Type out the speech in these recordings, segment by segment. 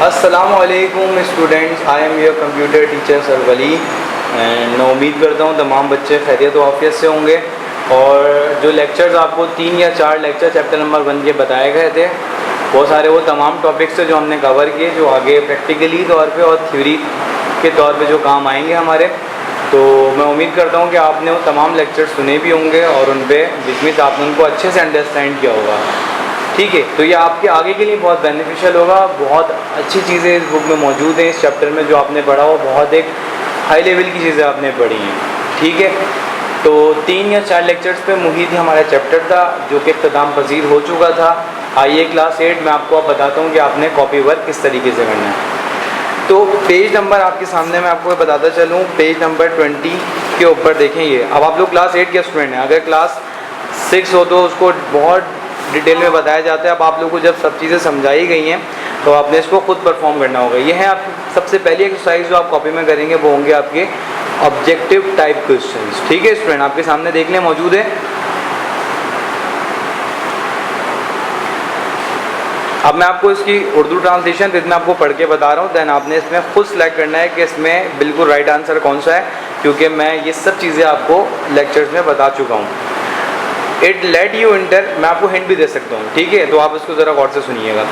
अस्सलामुअलैकुम students, I am your computer teacher sir Wali and मैं उम्मीद करता हूँ तमाम बच्चे खैरियत व आफियत से होंगे। और जो लेक्चर्स आपको 3 या 4 लेक्चर चैप्टर नंबर 1 के बताए गए थे वो सारे वो तमाम टॉपिक्स थे जो हमने कवर किए, जो आगे प्रैक्टिकली तौर पे और थ्योरी के तौर पे जो काम आएंगे हमारे। तो मैं उम्मीद करता हूँ कि आपने वो तमाम लेक्चर्स सुने भी होंगे और उन पर जिसमें आपने उनको अच्छे से अंडरस्टैंड किया होगा। ठीक है, तो ये आपके आगे के लिए बहुत बेनिफिशियल होगा। बहुत अच्छी चीज़ें इस बुक में मौजूद हैं। इस चैप्टर में जो आपने पढ़ा वो बहुत एक हाई लेवल की चीज़ें आपने पढ़ी हैं। ठीक है, तो 3 या 4 लेक्चर्स पे मुहित ही हमारा चैप्टर था जो कि इख्तिताम पजीर हो चुका था। आइए क्लास 8 में आपको अब बताता हूँ कि आपने कॉपी वर्क किस तरीके से करना है। तो पेज नंबर आपके सामने मैं आपको बताता चलूँ, पेज नंबर 20 के ऊपर देखें। ये अब आप लोग क्लास 8 के स्टूडेंट हैं, अगर क्लास 6 हो तो उसको बहुत डिटेल में बताया जाता है। अब आप लोगों को जब सब चीज़ें समझाई गई हैं तो आपने इसको खुद परफॉर्म करना होगा। ये है आप सबसे पहली एक्सरसाइज जो आप कॉपी में करेंगे वो होंगे आपके ऑब्जेक्टिव टाइप क्वेश्चंस। ठीक है स्टूडेंट, आपके सामने देख लें, मौजूद है। अब मैं आपको इसकी उर्दू ट्रांसलेशन इसमें आपको पढ़ के बता रहा हूँ, देन आपने इसमें खुद सेलेक्ट करना है कि इसमें बिल्कुल राइट आंसर कौन सा है, क्योंकि मैं ये सब चीज़ें आपको लेक्चर्स में बता चुका हूँ। इट लेट यू इंटर, मैं आपको हिंट भी दे सकता हूँ। ठीक है, तो आप इसको ज़रा गौर से सुनिएगा।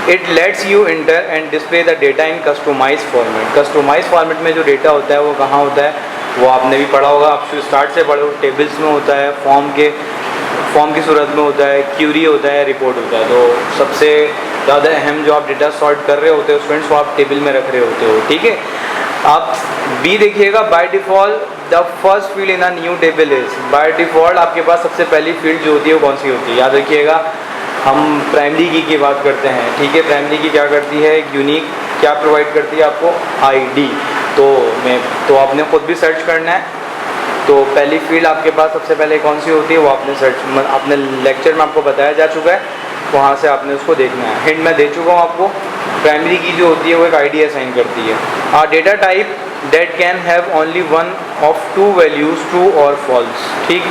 It lets you enter and display the data in customize format. Customize format में जो डेटा होता है वो कहाँ होता है, वो आपने भी पढ़ा होगा। आप स्टार्ट से पढ़ो, टेबल्स में होता है, फॉर्म की सूरत में होता है, क्यूरी होता है, रिपोर्ट होता है। तो सबसे ज़्यादा अहम जो आप डेटा सॉर्ट कर रहे होते हो स्टूडेंट्स, वो आप टेबल में रख रहे होते हो। ठीक है, आप बी देखिएगा। By default the first field in a new table is, by default आपके पास सबसे पहली फील्ड जो होती है वो कौन सी होती है, याद रखिएगा। हम प्राइमरी की बात करते हैं। ठीक है, प्राइमरी की क्या करती है, यूनिक क्या प्रोवाइड करती है आपको, आईडी। तो आपने खुद भी सर्च करना है। तो पहली फील्ड आपके पास सबसे पहले कौन सी होती है वो आपने अपने लेक्चर में आपको बताया जा चुका है, वहाँ से आपने उसको देखना है। हिंट मैं दे चुका हूँ आपको। प्राइमरी की जो होती है वो एक आईडी असाइन करती है। Data type that can have only one of 2 values, true और फॉल्स। ठीक,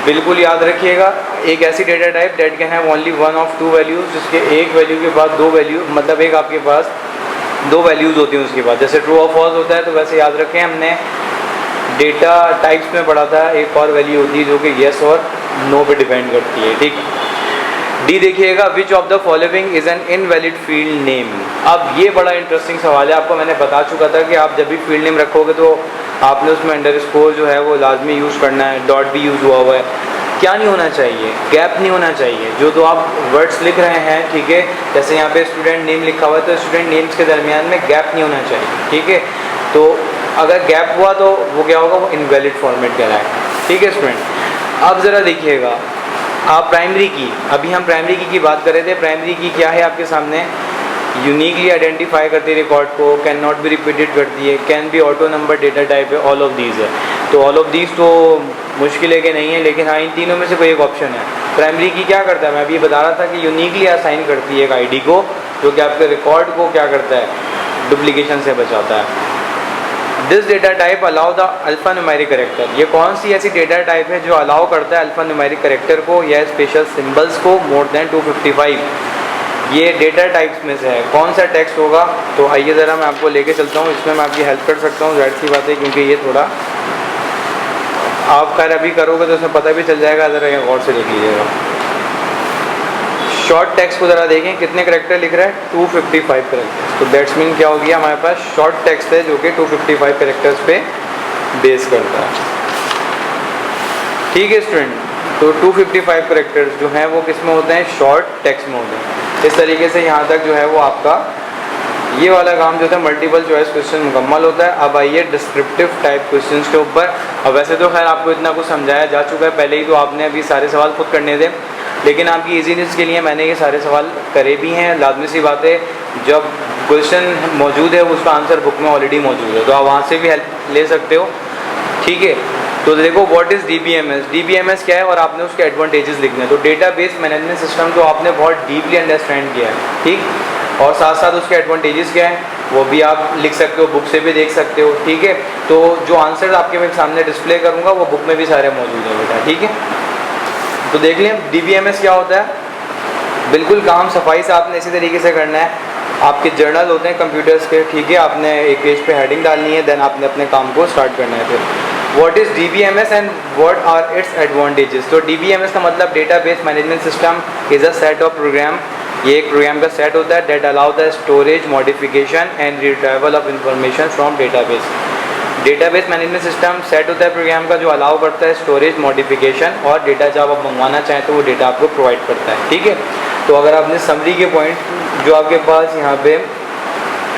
बिल्कुल याद रखिएगा। एक ऐसी data type that can have only one of 2 values, जिसके एक वैल्यू के बाद 2 वैल्यू, मतलब एक आपके पास 2 वैल्यूज़ होती हैं उसके बाद। जैसे ट्रू और फॉल्स होता है तो वैसे याद रखें, हमने डेटा टाइप्स में पढ़ा था एक और वैल्यू होती है जो कि येस और नो पे डिपेंड करती है। ठीक, डी देखिएगा। Which of the following is an invalid field name. अब ये बड़ा इंटरेस्टिंग सवाल है। आपको मैंने बता चुका था कि आप जब भी फील्ड नेम रखोगे तो आपने उसमें अंडरस्कोर जो है वो लाजमी यूज़ करना है। डॉट भी यूज़ हुआ है। क्या नहीं होना चाहिए, गैप नहीं होना चाहिए। जो तो आप वर्ड्स लिख रहे हैं, ठीक है, जैसे यहाँ पे स्टूडेंट नेम लिखा हुआ है तो स्टूडेंट नेम्स के दरमियान में गैप नहीं होना चाहिए। ठीक है, तो अगर गैप हुआ तो वो क्या होगा, वो इनवैलिड फॉर्मेट कहलाएगा। ठीक है स्टूडेंट, अब ज़रा देखिएगा आप प्राइमरी की, अभी हम प्राइमरी की बात कर रहे थे। प्राइमरी की क्या है आपके सामने, यूनिकली आइडेंटिफाई करती है रिकॉर्ड को, कैन नॉट बी रिपीटेड करती है, can be auto number data type है, ऑल ऑफ दीज है। तो ऑल ऑफ दीज तो मुश्किल है कि नहीं है, लेकिन हाँ इन तीनों में से कोई एक ऑप्शन है। प्राइमरी की क्या करता है, मैं अभी बता रहा था कि यूनिकली असाइन करती है एक आईडी को, जो कि आपके रिकॉर्ड को क्या करता है, डुप्लीकेशन से बचाता है। This data type allow the alpha numeric character. ये कौन सी ऐसी डेटा टाइप है जो अलाउ करता है अल्फ़ा न्यूमेरिक करेक्टर को या स्पेशल सिंबल्स को मोर देन 255। ये डेटा टाइप्स में से है। कौन सा टेक्स्ट होगा, तो आइए ज़रा मैं आपको लेके चलता हूँ। इसमें मैं आपकी हेल्प कर सकता हूँ, जाहिर सी बात है, क्योंकि ये थोड़ा आप खैर अभी करोगे तो उसमें पता भी चल जाएगा। ज़रा ये गौर से देख लीजिएगा। शॉर्ट टेक्स्ट को ज़रा देखें, कितने करेक्टर लिख रहा है, 255 करेक्टर्स। तो दैट्स मीन क्या हो गया, हमारे पास शॉर्ट टेक्स्ट है जो कि 255 करेक्टर्स पे बेस करता है। ठीक है स्टूडेंट, तो 255 करेक्टर्स जो हैं वो किस में होते हैं, शॉर्ट टेक्स्ट में होते हैं। इस तरीके से यहाँ तक जो है वो आपका ये वाला काम जो था मल्टीपल चॉइस क्वेश्चन मुकम्मल होता है। अब आइए डिस्क्रिप्टिव टाइप क्वेश्चंस के ऊपर। अब वैसे तो खैर आपको इतना कुछ समझाया जा चुका है पहले ही, तो आपने अभी सारे सवाल खुद करने थे, लेकिन आपकी इजीनेस के लिए मैंने ये सारे सवाल करे भी हैं। लाजमी सी बात है, जब क्वेश्चन मौजूद है उसका आंसर बुक में ऑलरेडी मौजूद है, तो आप वहाँ से भी हेल्प ले सकते हो। ठीक है, तो देखो व्हाट इज़ DBMS। DBMS क्या है और आपने उसके एडवांटेजेस लिखने हैं। तो डेटाबेस मैनेजमेंट सिस्टम तो आपने बहुत डीपली अंडरस्टैंड किया है, ठीक, और साथ साथ उसके एडवांटेजेस क्या है वो भी आप लिख सकते हो, बुक से भी देख सकते हो। ठीक है, तो जो आंसर आपके मैं सामने डिस्प्ले करूँगा वो बुक में भी सारे मौजूद हैं बेटा। ठीक है, तो देख लें DBMS क्या होता है। बिल्कुल काम सफाई से आपने इसी तरीके से करना है। आपके जर्नल होते हैं कंप्यूटर्स के, ठीक है, आपने एक पेज पे हेडिंग डालनी है, देन आपने अपने काम को स्टार्ट करना है। फिर what is DBMS and what are its advantages. तो DBMS का मतलब database management system is a set of program, ये एक प्रोग्राम का सेट होता है that allow the storage, modification and retrieval of information from database. Database management system set होता है प्रोग्राम का जो अलाउ करता है स्टोरेज, मॉडिफिकेशन और डेटा जब आप मंगवाना चाहें तो वो डेटा आपको प्रोवाइड करता है, ठीक है। तो अगर आपने समरी के पॉइंट जो आपके पास यहाँ पे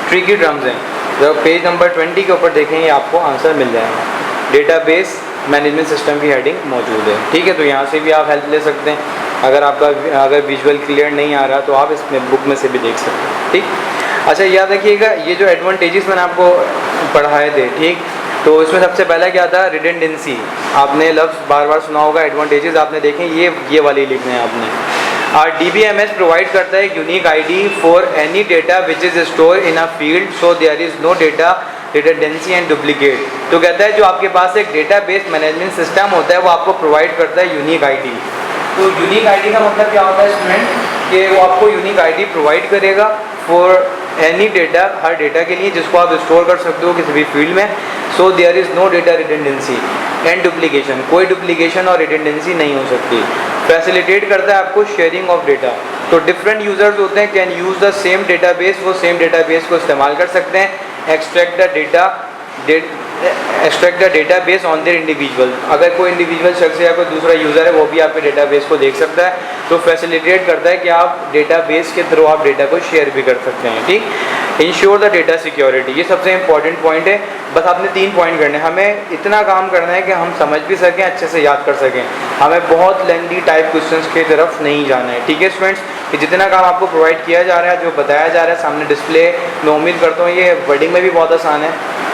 ट्रिकी टर्म्स हैं, जब पेज नंबर 20 के ऊपर देखेंगे आपको आंसर मिल जाएगा। डेटाबेस मैनेजमेंट सिस्टम की हेडिंग मौजूद है, ठीक है। तो यहाँ से भी आप हेल्प ले सकते हैं। अगर विजुअल क्लियर नहीं आ रहा तो आप इसमें बुक में से भी देख सकते हैं, ठीक। अच्छा, याद रखिएगा ये जो एडवांटेजेस मैंने आपको पढ़ाए थे, ठीक, तो इसमें सबसे पहला क्या था, रिडेंडेंसी। आपने लफ्ज़ बार बार सुना होगा। एडवांटेजेस आपने देखें, ये वाली लिखने हैं आपने। DBMS प्रोवाइड करता है unique ID for any data which is store in a field so there is no data redundancy and duplicate. तो कहता है जो आपके पास एक डेटाबेस मैनेजमेंट सिस्टम होता है वो आपको प्रोवाइड करता है यूनिक ID। तो यूनिक ID का मतलब क्या होता है स्टूडेंट, कि वो आपको यूनिक ID प्रोवाइड करेगा for any data, her data के लिए जिसको आप स्टोर कर सकते हो किसी भी फील्ड में। So there is no data redundancy and duplication, कोई डुप्लीकेशन और रिडेंडेंसी नहीं हो सकती। फैसिलिटेट करता है आपको शेयरिंग ऑफ डेटा। तो डिफरेंट यूजर्स होते हैं can use the same database, वो सेम डेटाबेस को इस्तेमाल कर सकते हैं। Extract the database on their individual, अगर कोई इंडिविजुअल शख्स या कोई दूसरा यूज़र है वो भी आपके डेटाबेस को देख सकता है। तो फैसिलिटेट करता है कि आप डेटाबेस के थ्रू आप डेटा को शेयर भी कर सकते हैं, ठीक। इंश्योर द डेटा सिक्योरिटी, ये सबसे इंपॉर्टेंट पॉइंट है। बस आपने 3 पॉइंट करने हैं। हमें इतना काम करना है कि हम समझ भी सकें, अच्छे से याद कर सकें। हमें बहुत लेंथी टाइप क्वेश्चंस की तरफ नहीं जाना है, ठीक है स्टूडेंट्स। कि जितना काम आपको प्रोवाइड किया जा रहा है, जो बताया जा रहा है सामने डिस्प्ले, मैं उम्मीद करता हूँ ये वर्डिंग में भी बहुत आसान है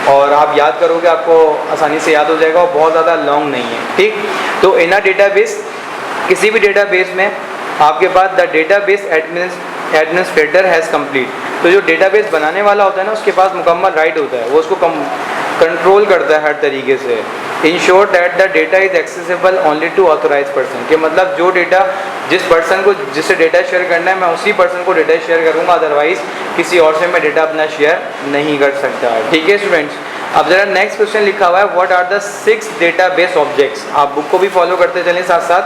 और आप याद करोगे आपको आसानी से याद हो जाएगा और बहुत ज़्यादा लॉन्ग नहीं है, ठीक। तो इन अ डेटाबेस, किसी भी डेटाबेस में आपके पास the database administrator has complete, तो जो डेटाबेस बनाने वाला होता है ना उसके पास मुकम्मल राइट होता है, वो उसको कंट्रोल करता है हर तरीके से। Ensure that the data is accessible only to authorize person, के मतलब जो डेटा जिस पर्सन को जिससे डेटा शेयर करना है मैं उसी पर्सन को डेटा शेयर करूँगा, अदरवाइज़ किसी और से मैं डेटा अपना शेयर नहीं कर सकता, ठीक है स्टूडेंट्स। अब जरा नेक्स्ट क्वेश्चन लिखा हुआ है what are the 6 database objects. आप बुक को भी फॉलो करते चलें साथ साथ।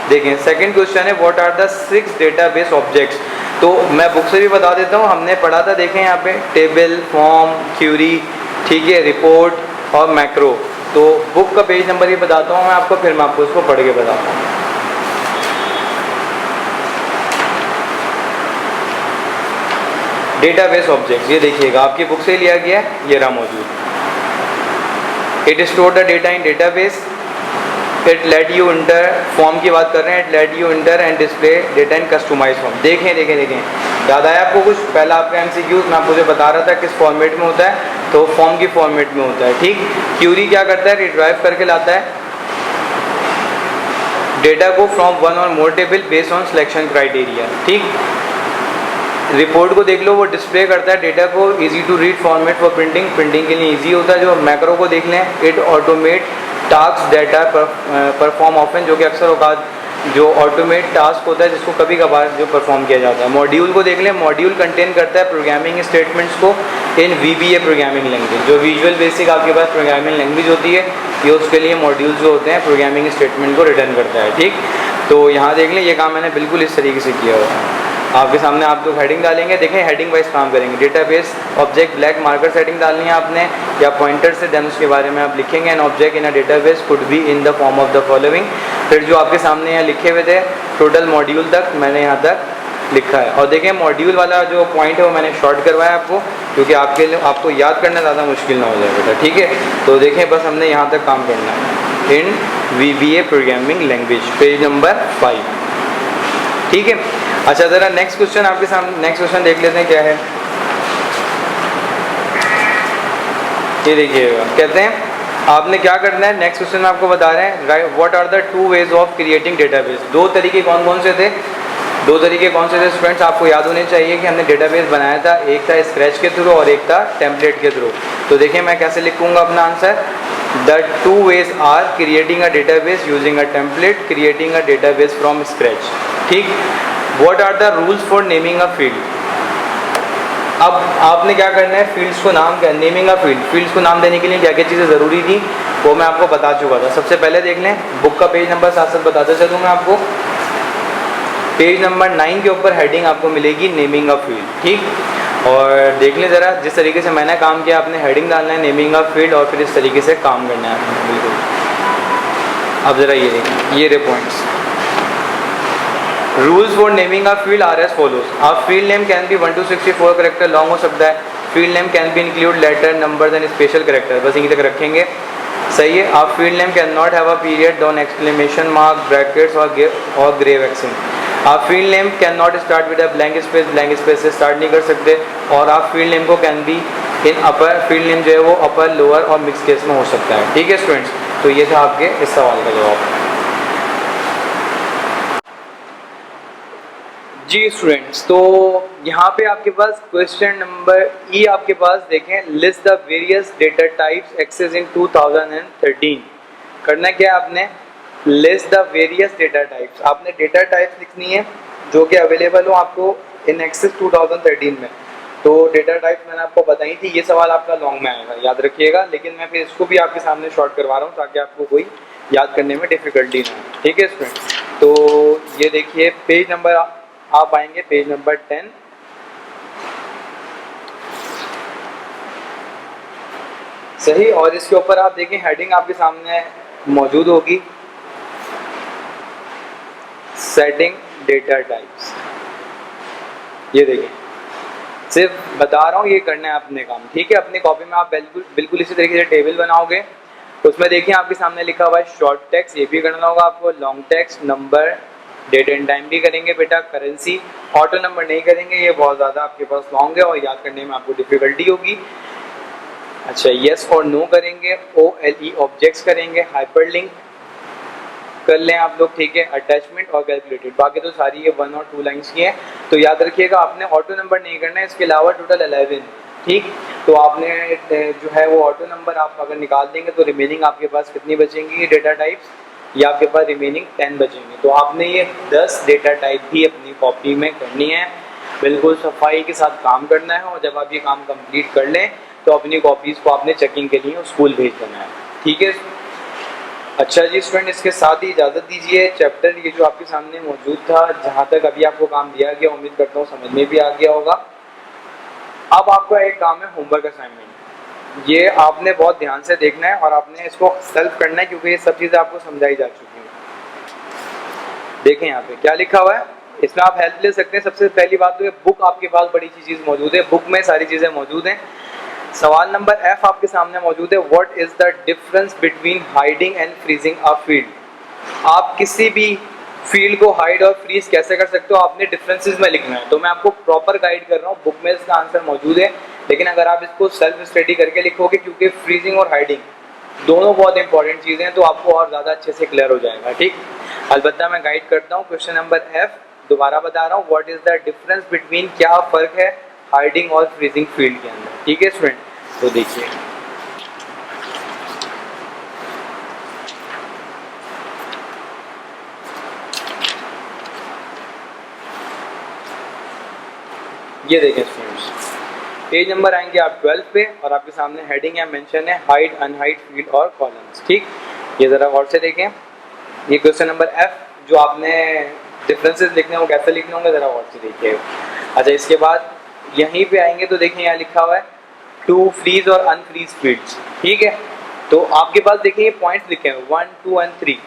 देखें सेकंड क्वेश्चन है what are the 6 database objects. तो मैं बुक से भी बता देता हूँ, हमने पढ़ा था, देखें यहाँ पे टेबल, फॉर्म, क्यूरी, ठीक है, रिपोर्ट और मैक्रो। तो बुक का पेज नंबर ही बताता हूँ मैं आपको, फिर मैं आपको इसको पढ़ के बताता हूँ। डेटाबेस ऑब्जेक्ट्स, ये देखिएगा आपकी बुक से लिया गया है, ये रहा मौजूद। It store the data in database, it let you enter, form की बात कर रहे हैं, it let you enter and display data in customize form. देखें याद आया आपको कुछ? पहला आपका MCQ मैं आपको जो बता रहा था किस फॉर्मेट में होता है, तो फॉर्म की फॉर्मेट में होता है, ठीक। क्यूरी क्या करता है, रिट्राइव करके लाता है डेटा को from one or more table based on selection criteria, ठीक। रिपोर्ट को देख लो, वो डिस्प्ले करता है डेटा को easy to read format for printing के लिए इजी होता है। जो मैक्रो को देख लें, it automate task data perform often, जो कि अक्सर औकात जो ऑटोमेट टास्क होता है जिसको कभी कभार जो परफॉर्म किया जाता है। मॉड्यूल को देख लें, मॉड्यूल कंटेन करता है प्रोग्रामिंग स्टेटमेंट्स को इन VBA प्रोग्रामिंग लैंग्वेज, जो विजुअल बेसिक आपके पास प्रोग्रामिंग लैंग्वेज होती है, ये उसके लिए मॉड्यूल्स जो होते हैं प्रोग्रामिंग स्टेटमेंट को रिटर्न करता है, ठीक। तो यहाँ देख लें, ये काम मैंने बिल्कुल इस तरीके से किया हुआ है। आपके सामने आप लोग हेडिंग डालेंगे, देखें हेडिंग वाइज काम करेंगे। Database object black marker setting डालनी है आपने या पॉइंटर से, देन उसके बारे में आप लिखेंगे। An object in a database could be in the form of the following. फिर जो आपके सामने यहाँ लिखे हुए थे टोटल मॉड्यूल तक मैंने यहाँ तक लिखा है। और देखें मॉड्यूल वाला जो पॉइंट है वो मैंने शॉर्ट करवाया आपको, क्योंकि आपके लिए आपको याद करना ज़्यादा मुश्किल ना हो जाए बेटा, ठीक है। तो देखें बस हमने यहाँ तक काम करना है इन VBA programming language, page number 5, ठीक है। अच्छा ज़रा नेक्स्ट क्वेश्चन आपके सामने, नेक्स्ट क्वेश्चन देख लेते हैं क्या है। ये देखिएगा, कहते हैं आपने क्या करना है, नेक्स्ट क्वेश्चन में आपको बता रहे हैं what are the 2 ways of creating database. 2 तरीके कौन कौन से थे? 2 तरीके कौन से थे स्टूडेंट्स? आपको याद होने चाहिए कि हमने डेटाबेस बनाया था, एक था स्क्रैच के थ्रू और एक था टेम्पलेट के थ्रू। तो देखिए मैं कैसे लिखूंगा अपना answer. The 2 ways are creating a database using a template, creating a database from scratch, ठीक। What are the rules for naming a field? अब आपने क्या करना है, फील्ड्स को नाम, क्या नेमिंग अ फील्ड, फील्ड्स को नाम देने के लिए क्या क्या चीज़ें ज़रूरी थी वो मैं आपको बता चुका था। सबसे पहले देख लें, बुक का पेज नंबर साथ साथ बताता चलूँ मैं आपको। पेज नंबर 9 के ऊपर हेडिंग आपको मिलेगी नेमिंग अ फील्ड, ठीक। और देख लें ज़रा, जिस तरीके से मैंने काम किया, आपने हेडिंग डालना है नेमिंग अ फील्ड और फिर इस तरीके से काम करना है आपने, बिल्कुल। अब ज़रा ये देखें, ये रे points. Rules for naming a field are as follows. अब field name can be 1 to 64 character long हो सकता है। Field name can be include letter, numbers and special character, बस यहीं तक रखेंगे, सही है। आप field name can not have a period, डॉन एक्सक्लेमेशन मार्क, ब्रैकेट्स और ग्रे वैक्सिंग। आप field name can not start with a blank space से स्टार्ट नहीं कर सकते। और आप फील्ड नेम को can be in upper, field name जो है वो अपर, लोअर और मिक्स केस में हो सकता है, ठीक है स्टूडेंट्स। तो ये था आपके इस सवाल का जवाब। जी स्टूडेंट्स, तो यहाँ पे आपके पास क्वेश्चन नंबर ई आपके पास देखें, list the various data types Access in 2013। करना क्या है आपने, list the various data types, आपने डेटा टाइप्स लिखनी है जो कि अवेलेबल हो आपको इन एक्सेस 2013 में। तो डेटा टाइप्स मैंने आपको बताई थी, ये सवाल आपका लॉन्ग में आएगा, याद रखिएगा। लेकिन मैं फिर इसको भी आपके सामने शॉर्ट करवा रहा हूँ ताकि आपको कोई याद करने में डिफिकल्टी ना हो, ठीक है स्टूडेंट। तो ये देखिए पेज नंबर, आप आएंगे पेज नंबर 10, सही। और इसके ऊपर आप देखें हेडिंग आपके सामने मौजूद होगी, सेटिंग डेटा टाइप्स। ये देखें, सिर्फ बता रहा हूँ, ये करना है अपने काम, ठीक है। अपनी कॉपी में आप बिल्कुल इसी तरीके से टेबल बनाओगे। उसमें देखिए आपके सामने लिखा हुआ है शॉर्ट टेक्स्ट, ये भी करना होगा आपको, long text, number, date and time भी करेंगे बेटा, करेंसी, ऑटो नंबर नहीं करेंगे, ये बहुत ज़्यादा आपके पास लॉन्ग है और याद करने में आपको डिफिकल्टी होगी। अच्छा, यस और नो करेंगे, OLE ऑब्जेक्ट्स करेंगे, हाइपरलिंक कर लें आप लोग, ठीक है, अटैचमेंट और कैलकुलेटेड, बाकी तो सारी ये 1 और 2 लाइन्स की हैं। तो याद रखिएगा आपने ऑटो नंबर नहीं करना है, इसके अलावा टोटल 11, ठीक। तो आपने जो है वो ऑटो नंबर आप अगर निकाल देंगे तो रिमेनिंग आपके पास कितनी बचेंगी डेटा टाइप्स, ये आपके पास रिमेनिंग 10 बचेंगे। तो आपने ये 10 डेटा टाइप भी अपनी कॉपी में करनी है, बिल्कुल सफाई के साथ काम करना है। और जब आप ये काम कंप्लीट कर लें तो अपनी कॉपीज़ को आपने चेकिंग के लिए स्कूल भेज देना है, ठीक है। अच्छा जी स्टूडेंट, इसके साथ ही इजाज़त दीजिए। चैप्टर ये जो आपके सामने मौजूद था, जहाँ तक अभी आपको काम दिया गया, उम्मीद करता हूँ समझ में भी आ गया होगा। अब आपका एक काम है होमवर्क असाइनमेंट, ये आपने बहुत ध्यान से देखना है और आपने इसको सेल्फ करना है क्योंकि ये सब चीज़ें आपको समझाई जा चुकी हैं। देखें यहाँ पे क्या लिखा हुआ है, इसमें आप हेल्प ले सकते हैं। सबसे पहली बात तो ये बुक आपके पास बड़ी सी चीज़ मौजूद है, बुक में सारी चीज़ें मौजूद हैं। सवाल नंबर F आपके सामने मौजूद है, what is the difference between hiding and freezing a field. आप किसी भी फील्ड को हाइड और फ्रीज कैसे कर सकते हो, आपने डिफरेंसेस में लिखना है। तो मैं आपको प्रॉपर गाइड कर रहा हूँ, बुक में इसका आंसर मौजूद है, लेकिन अगर आप इसको सेल्फ स्टडी करके लिखोगे, क्योंकि फ्रीजिंग और हाइडिंग दोनों बहुत इंपॉर्टेंट चीज़ें हैं, तो आपको और ज़्यादा अच्छे से क्लियर हो जाएगा, ठीक। अलबत्ता मैं गाइड करता हूँ। क्वेश्चन नंबर F दोबारा बता रहा हूँ, what is the difference between, क्या फ़र्क है हाइडिंग और फ्रीजिंग फील्ड के अंदर, ठीक है स्टूडेंट। तो देखिए ये देखें स्टूडेंट्स, पेज नंबर आएंगे आप 12 पे और आपके सामने हेडिंग या मेंशन है हाइड, अनहाइड फील्ड और कॉलम्स, ठीक। ये ज़रा गौर से देखें, ये क्वेश्चन नंबर F जो आपने डिफरेंसेस लिखने हो कैसे लिखने होंगे ज़रा गौर से देखिए। अच्छा, इसके बाद यहीं पे आएंगे तो देखें यहाँ लिखा हुआ है टू फ्रीज और अनफ्रीज फील्ड्स, ठीक है। तो आपके पास देखिए ये पॉइंट्स लिखे हैं 1, 2 और 3,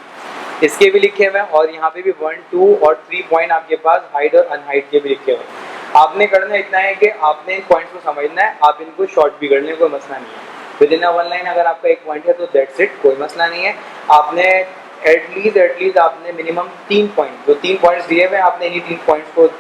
इसके भी लिखे हुए हैं और यहाँ पे भी 1, 2 और 3 पॉइंट आपके पास हाइड और अनहाइड के भी लिखे हुए हैं। आपने करना इतना है कि आपने इन पॉइंट्स को समझना है, आप इनको शॉर्ट भी कर लें, कोई मसला नहीं है। विद इन अ 1 लाइन अगर आपका एक पॉइंट है तो दैट्स इट, कोई मसला नहीं है। आपने एटलीस्ट आपने मिनिमम 3 पॉइंट, जो 3 पॉइंट्स दिए हुए हैं, आपने इन्हीं 3 पॉइंट्स को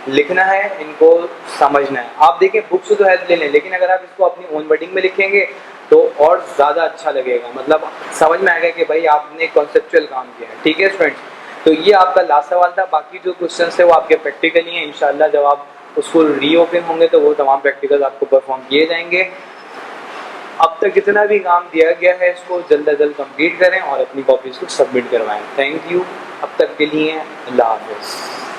लिखना है, इनको समझना है। आप देखिए बुक से तो हेल्प ले लें, लेकिन अगर आप इसको अपनी ओन वर्डिंग में लिखेंगे तो और ज़्यादा अच्छा लगेगा, मतलब समझ में आएगा कि भाई आपने कॉन्सेप्चुअल काम किया है, ठीक है स्टूडेंट्स। तो ये आपका लास्ट सवाल था, बाकी जो क्वेश्चन है वो आपके प्रैक्टिकली हैं। इंशाल्लाह जब आप उसको रीओपन होंगे तो वो तमाम प्रैक्टिकल आपको परफॉर्म किए जाएंगे। अब तक जितना भी काम दिया गया है इसको जल्द अज जल्द कंप्लीट करें और अपनी कॉपीज़ को सबमिट करवाएं। थैंक यू, अब तक के लिए अल्लाह हाफ़िज़।